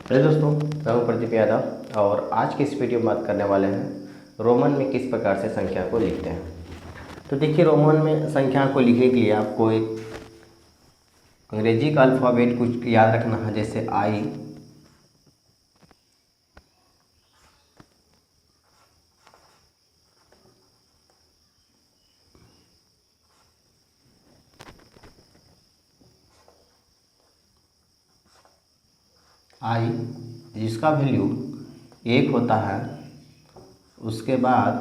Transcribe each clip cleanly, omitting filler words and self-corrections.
Hello दोस्तों, मैं हूं प्रदीप यादव और आज की इस वीडियो में बात करने वाले हैं रोमन में किस प्रकार से संख्या को लिखते हैं। तो देखिए, रोमन में संख्या को लिखने के लिए आपको एक अंग्रेजी का अल्फ़ाबेट कुछ याद रखना है, जैसे आई, जिसका वैल्यू 1 होता है। उसके बाद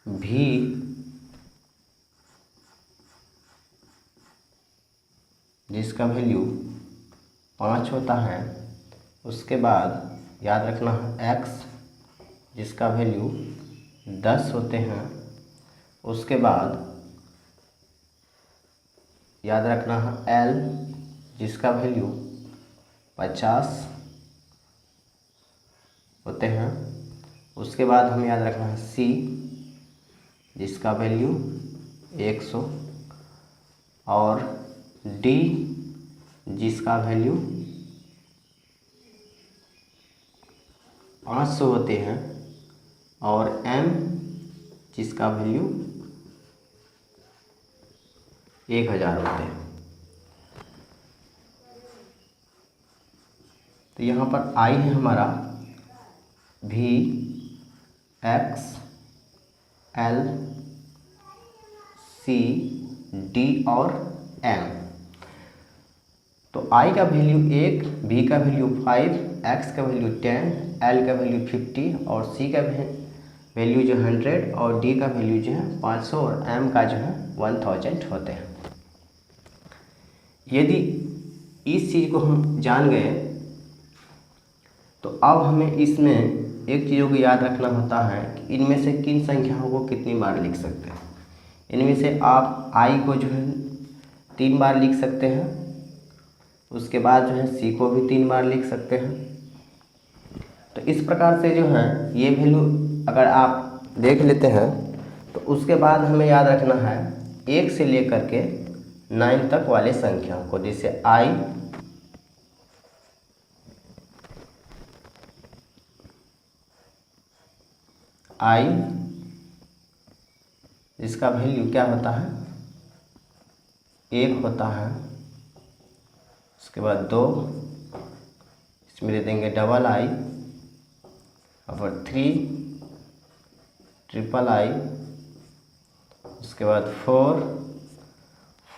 भी जिसका वैल्यू 5 होता है। उसके बाद याद रखना है एक्स, जिसका वैल्यू 10 होते हैं। उसके बाद याद रखना है एल, जिसका वैल्यू 50 होते हैं। उसके बाद हमें याद रखना है सी, जिसका वैल्यू 100 और डी, जिसका वैल्यू 500 होते हैं और एम, जिसका वैल्यू 1000 होते हैं। तो यहाँ पर आई है हमारा भी, एक्स, एल, सी, डी और एम। तो आई का वैल्यू 1, बी का वैल्यू 5, एक्स का वैल्यू 10, एल का वैल्यू 50 और सी का वैल्यू जो 100 और डी का वैल्यू जो है 500 और एम का जो है 1000 होते हैं। यदि इस चीज़ को हम जान गए तो अब हमें इसमें एक चीज़ों को याद रखना होता है कि इनमें से किन संख्याओं को कितनी बार लिख सकते हैं। इनमें से आप आई को जो है 3 बार लिख सकते हैं। उसके बाद जो है सी को भी 3 बार लिख सकते हैं। तो इस प्रकार से जो है ये वैल्यू अगर आप देख लेते हैं तो उसके बाद हमें याद रखना है 1 से लेकर के 9 तक वाले संख्याओं को, जैसे आई, इसका वैल्यू क्या होता है, 1 होता है। उसके बाद 2, इसमें दे देंगे डबल आई और 3, ट्रिपल आई। उसके बाद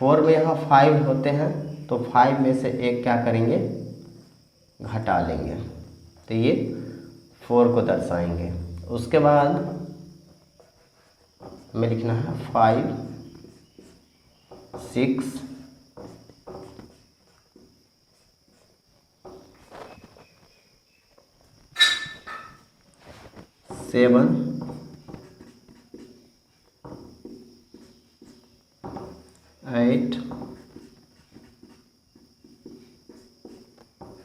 4 में यहाँ 5 होते हैं तो 5 में से एक क्या करेंगे, घटा लेंगे, तो ये 4 को दर्शाएंगे। उसके बाद हमें लिखना है 5, 6, 7, 8,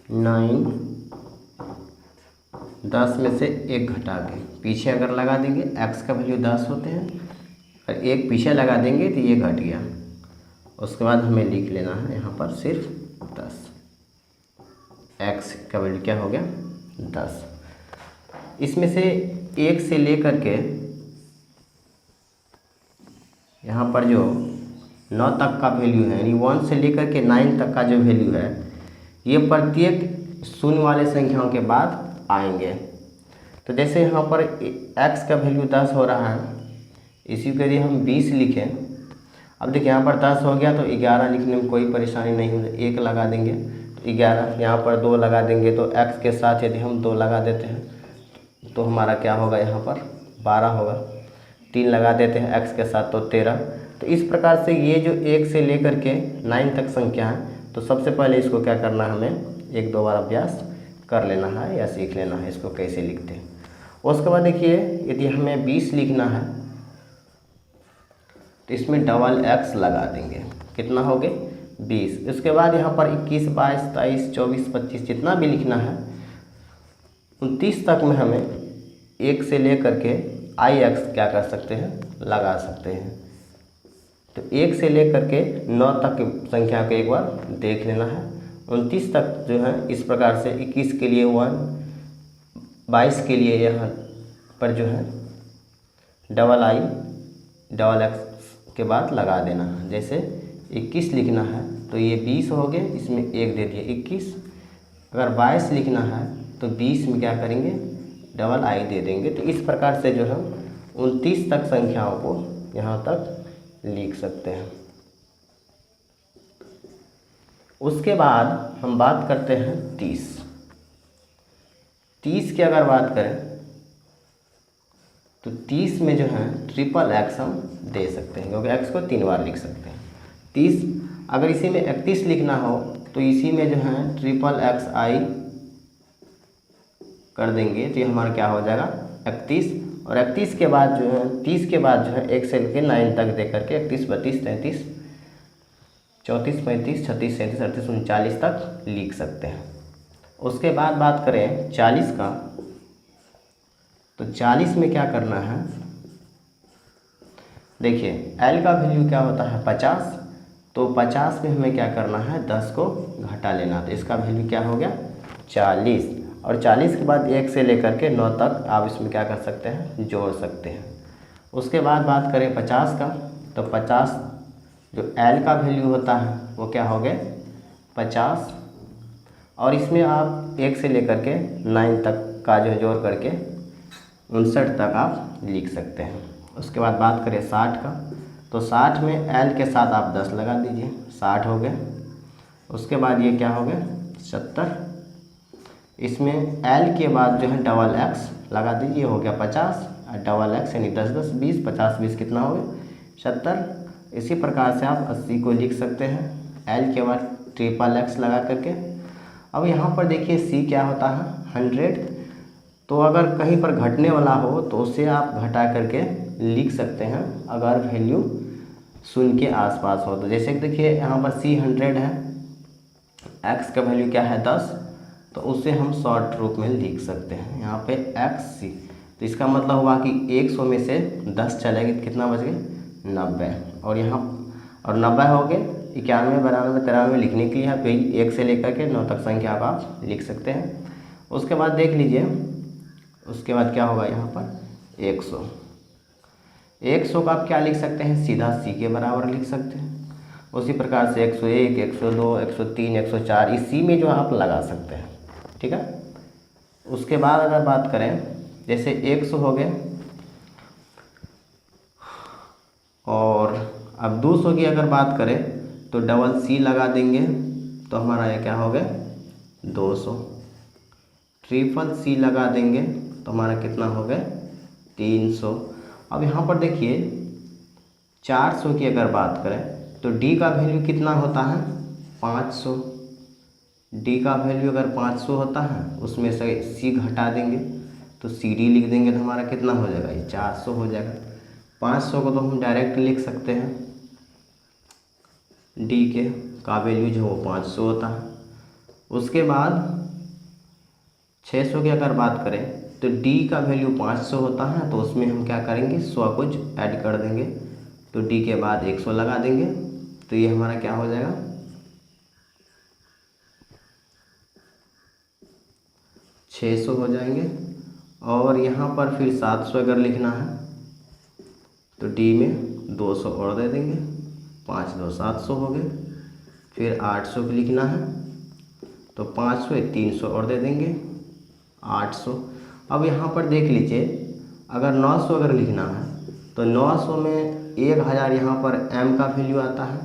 9, 10 में से एक घटा के पीछे अगर लगा देंगे, एक्स का वैल्यू 10 होते हैं और एक पीछे लगा देंगे तो ये घट गया। उसके बाद हमें लिख लेना है यहाँ पर सिर्फ 10। एक्स का वैल्यू क्या हो गया, 10। इसमें से 1 से लेकर के यहाँ पर जो 9 तक का वैल्यू है, यानी 1 से लेकर के 9 तक का जो वैल्यू है, ये प्रत्येक शून्य वाले संख्याओं के बाद आएंगे। तो जैसे यहाँ पर x का वैल्यू 10 हो रहा है, इसी के लिए हम 20 लिखें। अब देखिए यहाँ पर 10 हो गया तो 11 लिखने में कोई परेशानी नहीं हो, 1 लगा देंगे तो 11, यहाँ पर 2 लगा देंगे तो x के साथ यदि हम 2 लगा देते हैं तो हमारा क्या होगा, यहाँ पर 12 होगा। 3 लगा देते हैं x के साथ तो 13। तो इस प्रकार से ये जो 1 से लेकर के 9 तक संख्या है, तो सबसे पहले इसको क्या करना है, हमें 1-2 बार अभ्यास कर लेना है या सीख लेना है इसको कैसे लिखते हैं। उसके बाद देखिए, यदि हमें 20 लिखना है तो इसमें डबल x लगा देंगे, कितना हो गए, 20। उसके बाद यहाँ पर 21, 22, 23, 24, 25 जितना भी लिखना है 29 तक में हमें 1 से लेकर के आई एक्स क्या कर सकते हैं, लगा सकते हैं। तो 1 से लेकर के 9 तक की संख्या को एक बार देख लेना है। 29 तक जो है इस प्रकार से 21 के लिए 1, 22 के लिए यहाँ पर जो है XX के बाद लगा देना है। जैसे 21 लिखना है तो ये 20 हो गए, इसमें 1 दे दिए 21। अगर 22 लिखना है तो 20 में क्या करेंगे II दे देंगे। तो इस प्रकार से जो है 29 तक संख्याओं को यहाँ तक लिख सकते हैं। उसके बाद हम बात करते हैं 30 की अगर बात करें तो 30 में जो है XX हम दे सकते हैं, क्योंकि x को 3 बार लिख सकते हैं। 30 अगर इसी में 31 लिखना हो तो इसी में जो है XXI कर देंगे तो ये हमारा क्या हो जाएगा 31। और 31 के बाद जो है 30 के बाद जो है 1 से लेकर 9 तक दे करके 31, 32, 33, 34, 35, 36, 37, 38, 39 तक लिख सकते हैं। उसके बाद बात करें 40 का, तो 40 में क्या करना है, देखिए L का वैल्यू क्या होता है 50, तो 50 में हमें क्या करना है 10 को घटा लेना, तो इसका वैल्यू क्या हो गया 40। और 40 के बाद 1 से लेकर के 9 तक आप इसमें क्या कर सकते हैं जोड़ सकते हैं। उसके बाद बात करें 50 का, तो 50 जो L का वैल्यू होता है वो क्या हो गए 50, और इसमें आप 1 से लेकर के 9 तक का जो जोड़ करके 59 तक आप लिख सकते हैं। उसके बाद बात करें 60 का, तो 60 में L के साथ आप 10 लगा दीजिए, 60 हो गए। उसके बाद ये क्या हो गए 70, इसमें L के बाद जो है XX लगा दीजिए, हो गया 50, और XX यानी 10, 10, 20, 50, 20 कितना हो गया 70। इसी प्रकार से आप 80 को लिख सकते हैं L के बाद XXX लगा करके। अब यहाँ पर देखिए C क्या होता है 100, तो अगर कहीं पर घटने वाला हो तो उसे आप घटा करके लिख सकते हैं अगर वैल्यू 0 के आसपास हो। तो जैसे कि देखिए यहाँ पर C 100 है, X का वैल्यू क्या है 10, तो उसे हम शॉर्ट रूप में लिख सकते हैं यहाँ पे XC। तो इसका मतलब हुआ कि 100 में से 10 चलेगी तो कितना बच गए 90, और यहाँ और 90 हो गए। 91, 92, 93 लिखने के लिए आप 1 से लेकर के 9 तक संख्या आप लिख सकते हैं। उसके बाद देख लीजिए, उसके बाद क्या होगा यहाँ पर 100 का आप क्या लिख सकते हैं सीधा C के बराबर लिख सकते हैं। उसी प्रकार से 101, 102, 103, 104 इसी में जो आप लगा सकते हैं, ठीक है। उसके बाद अगर बात करें जैसे 100 हो गए, और अब 200 की अगर बात करें तो CC लगा देंगे तो हमारा ये क्या हो गया 200। CCC लगा देंगे तो हमारा कितना हो गया 300। अब यहाँ पर देखिए 400 की अगर बात करें तो D का वैल्यू कितना होता है 500। D का वैल्यू अगर 500 होता है उसमें से C घटा देंगे तो CD लिख देंगे तो हमारा कितना हो जाएगा ये 400 हो जाएगा। 500 को तो हम डायरेक्ट लिख सकते हैं, D के का वैल्यू जो वो 500 होता है। उसके बाद 600 की अगर बात करें तो D का वैल्यू 500 होता है, तो उसमें हम क्या करेंगे 100 कुछ ऐड कर देंगे, तो D के बाद 100 लगा देंगे तो ये हमारा क्या हो जाएगा 600 हो जाएंगे। और यहाँ पर फिर 700 अगर लिखना है तो D में 200 और दे देंगे, 5 2 700 हो गए। फिर 800 को लिखना है तो 500 300 और दे देंगे 800। अब यहाँ पर देख लीजिए अगर 900 अगर लिखना है तो 900 में 1000 यहाँ पर M का वैल्यू आता है,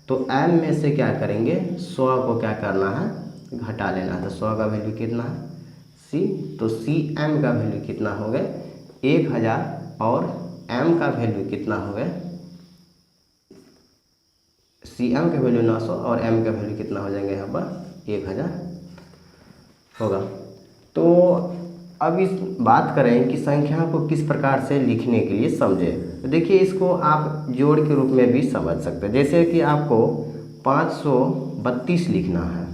तो M में से क्या करेंगे 100 को क्या करना है घटा लेना है। तो 100 का वैल्यू कितना है C, तो CM का वैल्यू कितना हो गया 1000, और M का वैल्यू कितना हो गया CM का वैल्यू 900 और M का वैल्यू कितना हो जाएंगे यहाँ पर 1000 होगा। तो अब इस बात करें कि संख्या को किस प्रकार से लिखने के लिए समझें, तो देखिए इसको आप जोड़ के रूप में भी समझ सकते हैं। जैसे कि आपको 532 लिखना है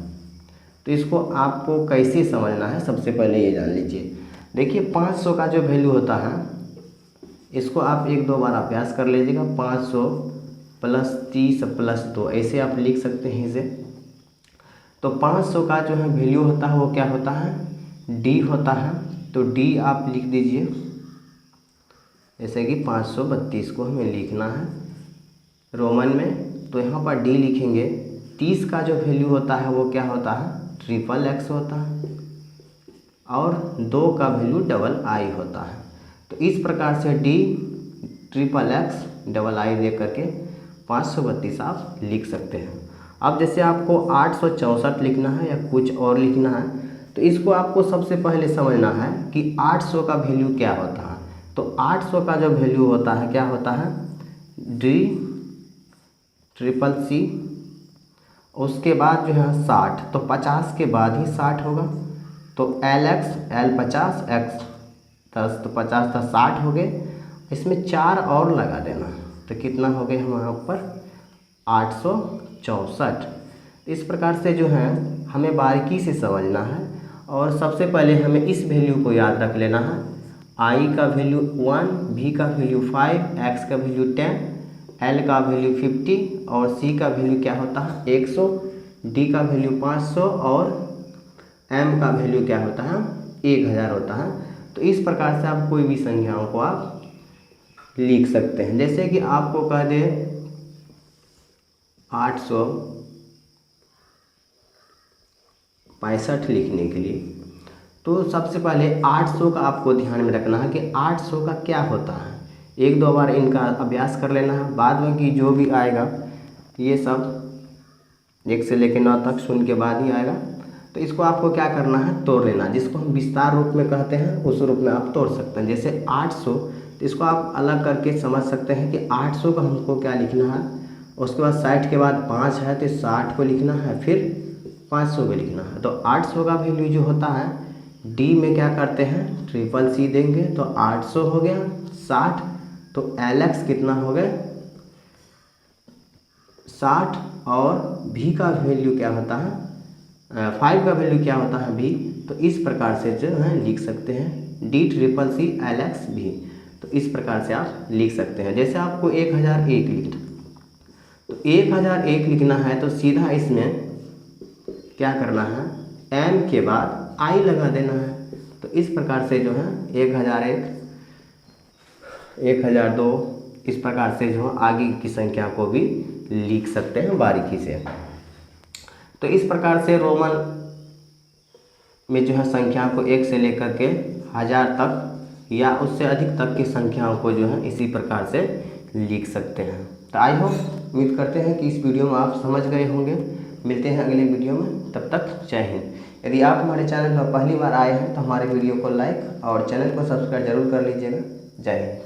तो इसको आपको कैसे समझना है सबसे पहले ये जान लीजिए। देखिए 500 का जो वैल्यू होता है इसको आप 1-2 बार अभ्यास कर लीजिएगा। +30 + 2 ऐसे आप लिख सकते हैं इसे। तो 500 का जो है वैल्यू होता है वो क्या होता है, डी होता है। तो डी आप लिख दीजिए, जैसे कि 532 को हमें लिखना है रोमन में, तो यहाँ पर डी लिखेंगे। 30 का जो वैल्यू होता है वो क्या होता है, XXX होता है, और 2 का वैल्यू II होता है। तो इस प्रकार से डी XXX II दे करके 532 आप लिख सकते हैं। अब जैसे आपको 864 लिखना है या कुछ और लिखना है, तो इसको आपको सबसे पहले समझना है कि 800 का वैल्यू क्या होता है। तो 800 का जो वैल्यू होता है क्या होता है, DCCC, उसके बाद जो है 60, तो 50 के बाद ही 60 होगा। तो LX L50 X 10, तो 50 था 60 हो गए, इसमें 4 और लगा देना, तो कितना हो गए हमारे ऊपर 864। इस प्रकार से जो है हमें बारीकी से समझना है, और सबसे पहले हमें इस वैल्यू को याद रख लेना है। I का वैल्यू 1, B का वैल्यू 5, X का वैल्यू 10, L का वैल्यू 50 और C का वैल्यू क्या होता है 100, D का वैल्यू 500 और M का वैल्यू क्या होता है 1000 होता है। तो इस प्रकार से आप कोई भी संख्याओं को आप लिख सकते हैं। जैसे कि आपको कह दे 865 लिखने के लिए, तो सबसे पहले 800 का आपको ध्यान में रखना है कि 800 का क्या होता है। 1-2 बार इनका अभ्यास कर लेना है, बाद में कि जो भी आएगा ये सब 1 से लेकर 9 तक शून्य के बाद ही आएगा। तो इसको आपको क्या करना है, तोड़ लेना, जिसको हम विस्तार रूप में कहते हैं, उस रूप में आप तोड़ सकते हैं। जैसे 800, तो इसको आप अलग करके समझ सकते हैं कि 800 का हमको क्या लिखना है। उसके बाद 60 के बाद 5 है तो 60 को लिखना है, फिर 500 को लिखना है। तो 800 का वैल्यू जो होता है, डी में क्या करते हैं CCC देंगे, तो 800 हो गया 60, तो LX कितना हो गया 60, और भी का वैल्यू क्या होता है 5 का वैल्यू क्या होता है भी। तो इस प्रकार से जो है लिख सकते हैं DCCC LX भी। तो इस प्रकार से आप लिख सकते हैं। जैसे आपको 1001 लिखना, तो 1001 लिखना है तो सीधा इसमें क्या करना है, M के बाद I लगा देना है। तो इस प्रकार से जो है 1001, 1002, इस प्रकार से जो आगे की संख्या को भी लिख सकते हैं बारीकी से। तो इस प्रकार से रोमन में जो है संख्या को 1 से लेकर के 1000 तक या उससे अधिक तक की संख्याओं को जो है इसी प्रकार से लिख सकते हैं। तो आई होप, उम्मीद करते हैं कि इस वीडियो में आप समझ गए होंगे। मिलते हैं अगले वीडियो में, तब तक जय हिंद। यदि आप हमारे चैनल पर पहली बार आए हैं तो हमारे वीडियो को लाइक और चैनल को सब्सक्राइब जरूर कर लीजिएगा। जय हिंद।